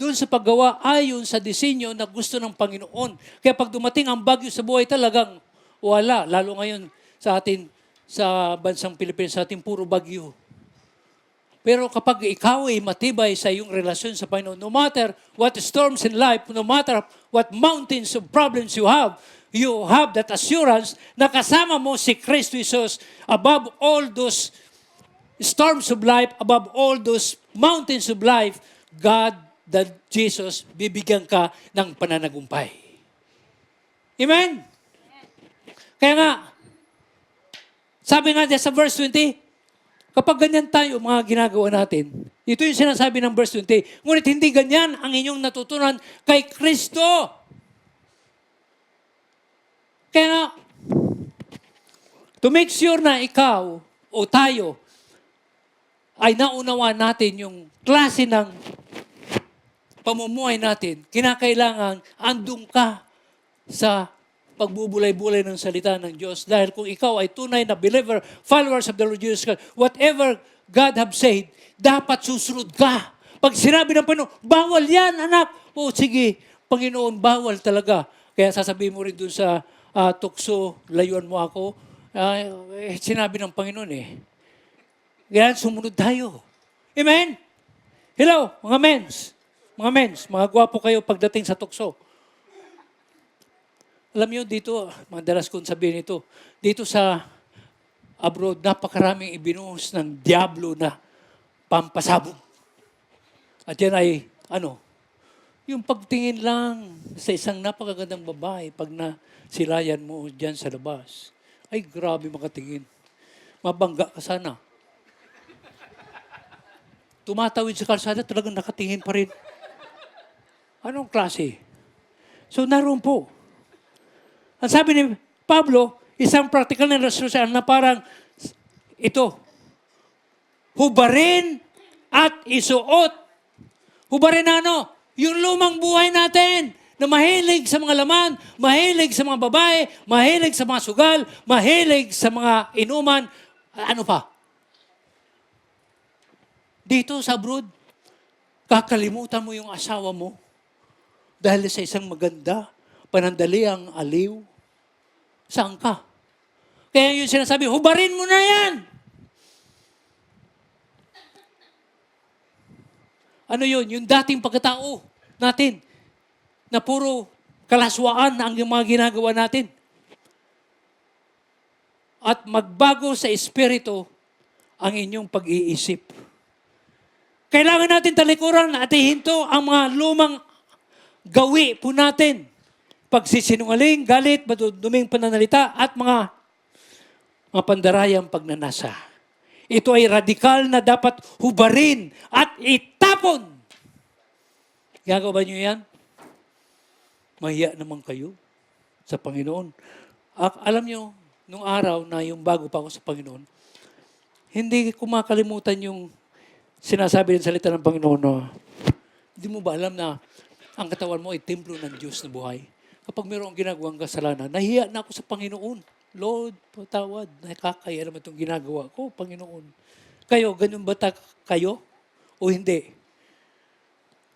doon sa paggawa ayon sa disenyo na gusto ng Panginoon. Kaya pag dumating ang bagyo sa buhay, talagang wala. Lalo ngayon sa atin, sa bansang Pilipinas, sa atin puro bagyo. Pero kapag ikaw ay matibay sa iyong relasyon sa Panginoon, no matter what storms in life, no matter what mountains of problems you have that assurance na kasama mo si Kristo Jesus above all those storms of life, above all those mountains of life, God, that Jesus, bibigyan ka ng pananagumpay. Amen? Kaya nga, sabi nga sa verse 20, kapag ganyan tayo, mga ginagawa natin, ito yung sinasabi ng verse 20, ngunit hindi ganyan ang inyong natutunan kay Kristo. Kaya nga, to make sure na ikaw o tayo ay naunawa natin yung klase ng pamumuhay natin, kinakailangan andun ka sa pagbubulay-bulay ng salita ng Diyos. Dahil kung ikaw ay tunay na believer, followers of the Lord Jesus Christ, whatever God have said, dapat susunod ka. Pag sinabi ng Panginoon, bawal yan, anak. O sige, Panginoon, bawal talaga. Kaya sasabihin mo rin dun sa tukso, layuan mo ako. Sinabi ng Panginoon eh. Kaya sumunod tayo. Amen? Hello, mga mens. Mga gwapo kayo pagdating sa tukso. Alam niyo dito, madalas kong sabihin ito, dito sa abroad, napakaraming ibinuhos ng diablo na pampasabog. At yan ay, yung pagtingin lang sa isang napakagandang babae, pag nasilayan mo dyan sa labas, ay grabe makatingin. Mabangga ka sana. Tumatawid sa kalsada, talagang nakatingin pa rin. Anong klase? So, naroon po. Ang sabi ni Pablo, isang practical na resolution na parang ito, hubarin at isuot. Hubarin na yung lumang buhay natin na mahilig sa mga laman, mahilig sa mga babae, mahilig sa mga sugal, mahilig sa mga inuman, ano pa? Dito sa abroad, kakalimutan mo yung asawa mo dahil sa isang maganda, panandaliang aliw. Saan ka? Kaya yung sinasabi, hubarin mo na yan! Ano yun? Yung dating pagkatao natin na puro kalaswaan ang mga ginagawa natin. At magbago sa espiritu ang inyong pag-iisip. Kailangan natin talikuran at ihinto ang mga lumang gawi po natin. Pagsisinungaling, galit, maduduming pananalita, at mga pandarayang pagnanasa. Ito ay radikal na dapat hubarin at itapon. Gagawa niyo yan? Mahiya naman kayo sa Panginoon. Alam niyo, nung araw na yung bago pa ako sa Panginoon, hindi ko makalimutan yung sinasabi ng salita ng Panginoon. Hindi mo ba alam na ang katawan mo ay templo ng Diyos na buhay? Kapag mayroong ginagawang kasalanan, nahiya na ako sa Panginoon. Lord, patawad, nakakaya naman itong ginagawa ko, Panginoon. Kayo, ganun ba kayo? O hindi?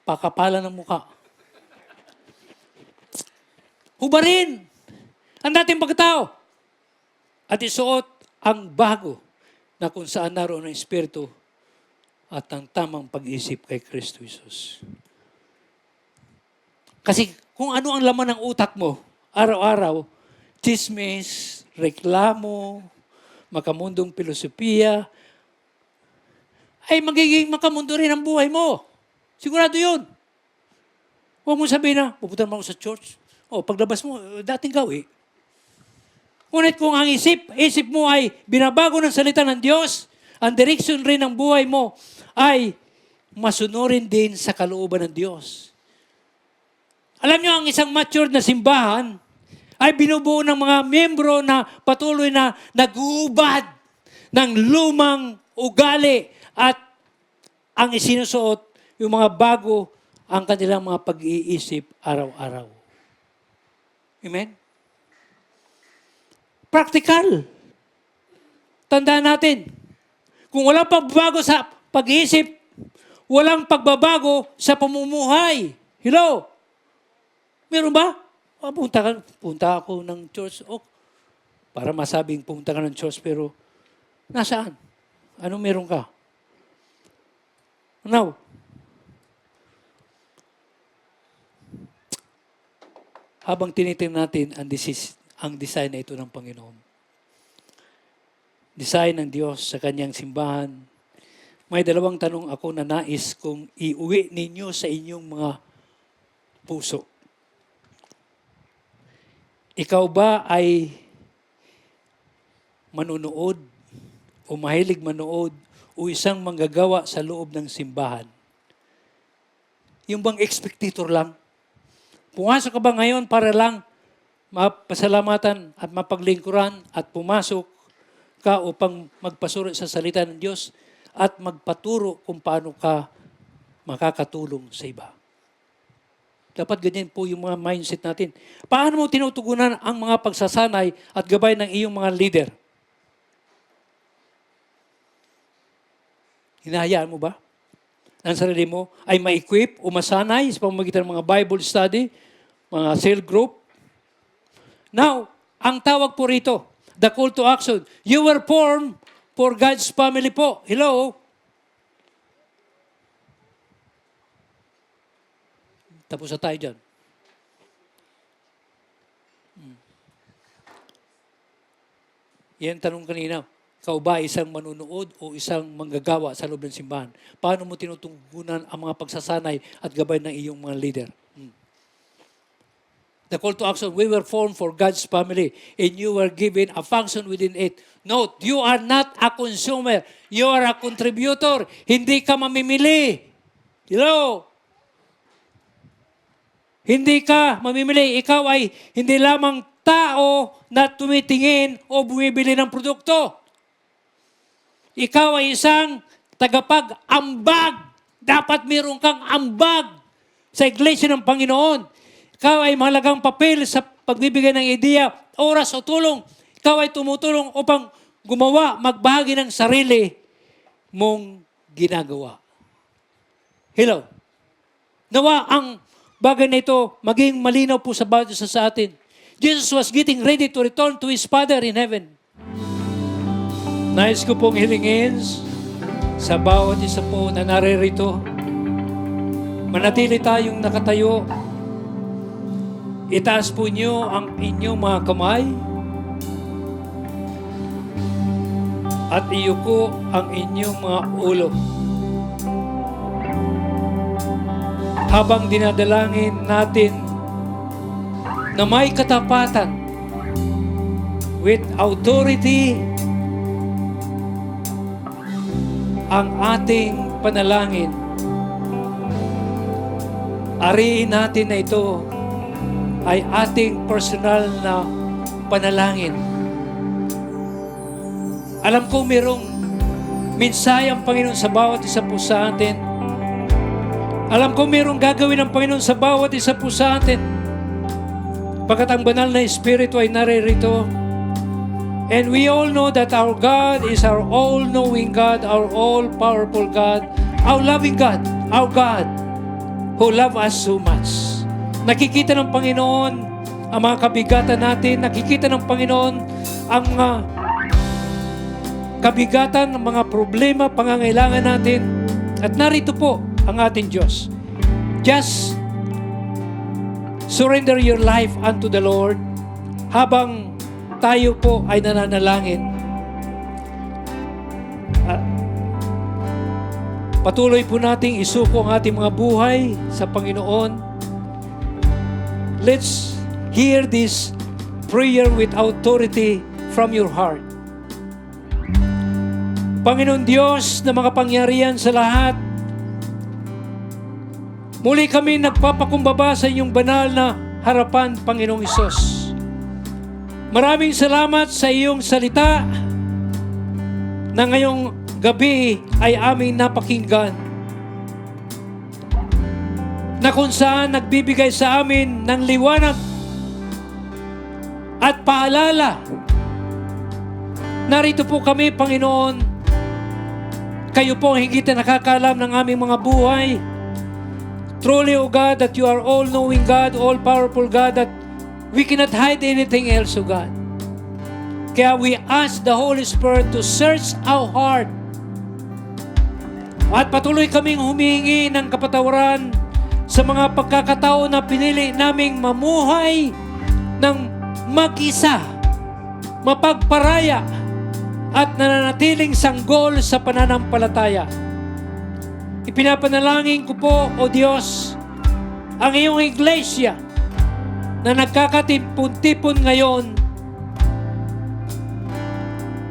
Pakapala ng muka. Hubarin ang dating pagkatao at isuot ang bago na kung saan naroon ang Espiritu at ang tamang pag-isip kay Kristo Jesus. Kasi kung ano ang laman ng utak mo, araw-araw, chismis, reklamo, makamundong filosofiya, ay magiging makamundo rin ang buhay mo. Sigurado yun. Huwag mo sabihin na, pupunta mo sa church. O, paglabas mo, dating gawi. Ngunit kung ang isip mo ay binabago ng salita ng Diyos, ang direksyon rin ng buhay mo ay masunurin din sa kalooban ng Diyos. Alam niyo, ang isang matured na simbahan ay binubuo ng mga miyembro na patuloy na nag-uubad ng lumang ugali at ang isinusuot yung mga bago ang kanilang mga pag-iisip araw-araw. Amen? Practical. Tandaan natin, kung wala pa bago sa pag-iisip, walang pagbabago sa pamumuhay. Hello? Meron ba? Punta ako ng church. Para masabing punta ka ng church, pero nasaan? Ano meron ka? Now, habang tinitingnan natin ang design na ito ng Panginoon, design ng Diyos sa kanyang simbahan, may dalawang tanong ako na nais kong iuwi ninyo sa inyong mga puso. Ikaw ba ay manunood o mahilig manood o isang manggagawa sa loob ng simbahan? Yung bang expectator lang? Pumasok ka ba ngayon para lang mapasalamatan at mapaglingkuran at pumasok ka upang magpasuri sa salita ng Diyos at magpaturo kung paano ka makakatulong sa iba? Dapat ganyan po yung mga mindset natin. Paano mo tinutugunan ang mga pagsasanay at gabay ng iyong mga leader? Hinahayaan mo ba ang sarili mo ay ma-equip o masanay sa pamamagitan ng mga Bible study, mga cell group? Now, ang tawag po rito, the call to action, you were formed for God's family po. Hello? Tapos na tayo dyan. Yan tanong kanina. Ikaw ba isang manunood o isang manggagawa sa loob ng simbahan? Paano mo tinutugunan ang mga pagsasanay at gabay ng iyong mga leader? The call to action, we were formed for God's family and you were given a function within it. Note, you are not a consumer. You are a contributor. Hindi ka mamimili. Hello? Hindi ka mamimili. Ikaw ay hindi lamang tao na tumitingin o bumibili ng produkto. Ikaw ay isang tagapag-ambag. Dapat mayroon kang ambag sa iglesia ng Panginoon. Ikaw ay mahalagang papel sa pagbibigay ng ideya, oras o tulong. Ikaw ay tumutulong upang gumawa, magbahagi ng sarili mong ginagawa. Hello? Nawa ang bagay na ito maging malinaw po sa bawat isa sa atin. Jesus was getting ready to return to His Father in heaven. Nais ko pong hilingin sa bawat isa po na naririto, manatili tayong nakatayo. Itaas po niyo ang inyong mga kamay at iyuko ang inyong mga ulo. Habang dinadalangin natin na may katapatan with authority ang ating panalangin. Ariin natin na ito ay ating personal na panalangin. Alam ko mayroong mensahe ang Panginoon sa bawat isa po sa atin. Alam ko mayroong gagawin ang Panginoon sa bawat isa po sa atin. Pagkat ang banal na Espiritu ay naririto. And we all know that our God is our all-knowing God, our all-powerful God, our loving God, our God who loves us so much. Nakikita ng Panginoon ang mga kabigatan natin. Nakikita ng Panginoon ang mga kabigatan, ng mga problema, pangangailangan natin. At narito po ang ating Diyos. Just surrender your life unto the Lord habang tayo po ay nananalangin. Patuloy po nating isuko ang ating mga buhay sa Panginoon. Let's hear this prayer with authority from your heart. Panginoon Diyos na makapangyarihan sa lahat, muli kami nagpapakumbaba sa inyong banal na harapan, Panginoong Hesus. Maraming salamat sa iyong salita na ngayong gabi ay aming napakinggan, na kung saan nagbibigay sa amin ng liwanag at paalala. Narito po kami, Panginoon, Kayo po ang higit na nakakaalam ng aming mga buhay. Truly, O God, that you are all-knowing God, all-powerful God, that we cannot hide anything else, O God. Kaya we ask the Holy Spirit to search our heart. At patuloy kaming humihingi ng kapatawaran sa mga pagkakataon na pinili naming mamuhay ng mag-isa, mapagparaya, at nananatiling sanggol sa pananampalataya. Ipinapanalangin ko po, O Diyos, ang iyong iglesia na nagkakatipon-tipon ngayon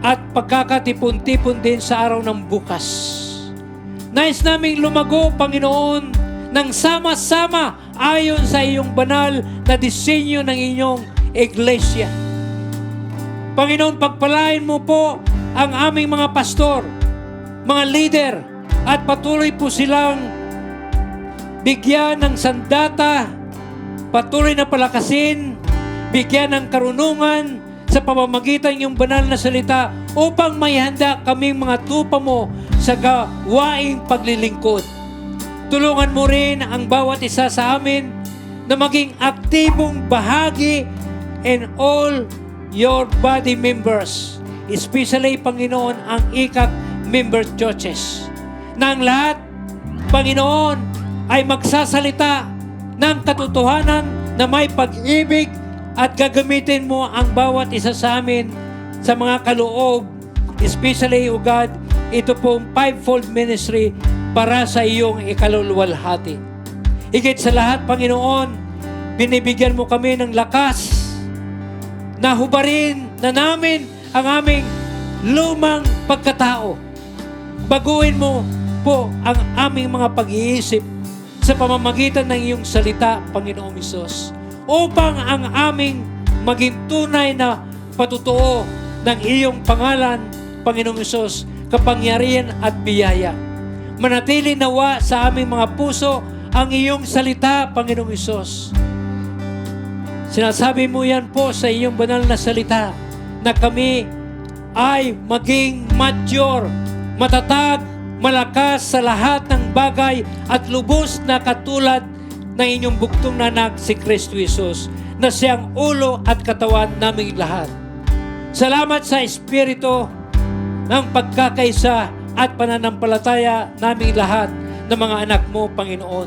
at pagkakatipon-tipon din sa araw ng bukas. Nais naming lumago, Panginoon, ng sama-sama ayon sa iyong banal na disenyo ng inyong iglesia. Panginoon, pagpalain mo po ang aming mga pastor, mga leader, at patuloy po silang bigyan ng sandata, patuloy na palakasin, bigyan ng karunungan sa pamamagitan ng banal na salita upang may handa kaming mga tupa mo sa gawaing paglilingkod. Tulungan mo rin ang bawat isa sa amin na maging aktibong bahagi in all your body members, especially, Panginoon, ang ICAC member churches. Na ang lahat, Panginoon, ay magsasalita ng katotohanan na may pag-ibig at gagamitin mo ang bawat isa sa amin sa mga kaloob, especially, O God, ito pong fivefold ministry para sa iyong ikaluluwalhati. Higit sa lahat, Panginoon, binibigyan mo kami ng lakas na hubarin na namin ang aming lumang pagkatao. Baguhin mo po ang aming mga pag-iisip sa pamamagitan ng iyong salita, Panginoong Hesus, upang ang aming maging tunay na patutuo ng iyong pangalan, Panginoong Hesus, kapangyarihan at biyaya. Manatili nawa sa aming mga puso ang iyong salita, Panginoong Hesus. Sinasabi mo yan po sa iyong banal na salita na kami ay maging mature, matatag, malakas sa lahat ng bagay at lubos na katulad ng inyong buktong na anak si Kristo Jesus, na siyang ulo at katawan naming lahat. Salamat sa Espiritu ng pagkakaisa at pananampalataya naming lahat ng mga anak mo, Panginoon.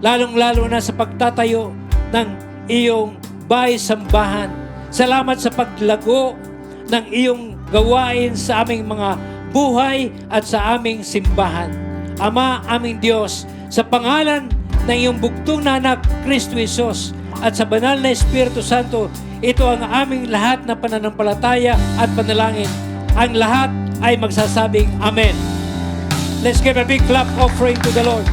Lalong-lalo na sa pagtatayo ng iyong bahay-sambahan. Salamat sa paglago ng iyong gawain sa aming mga buhay at sa aming simbahan. Ama, aming Diyos, sa pangalan ng iyong buktong na anak, Kristo Jesus, at sa banal na Espiritu Santo, ito ang aming lahat na pananampalataya at panalangin. Ang lahat ay magsasabing Amen. Let's give a big clap offering to the Lord.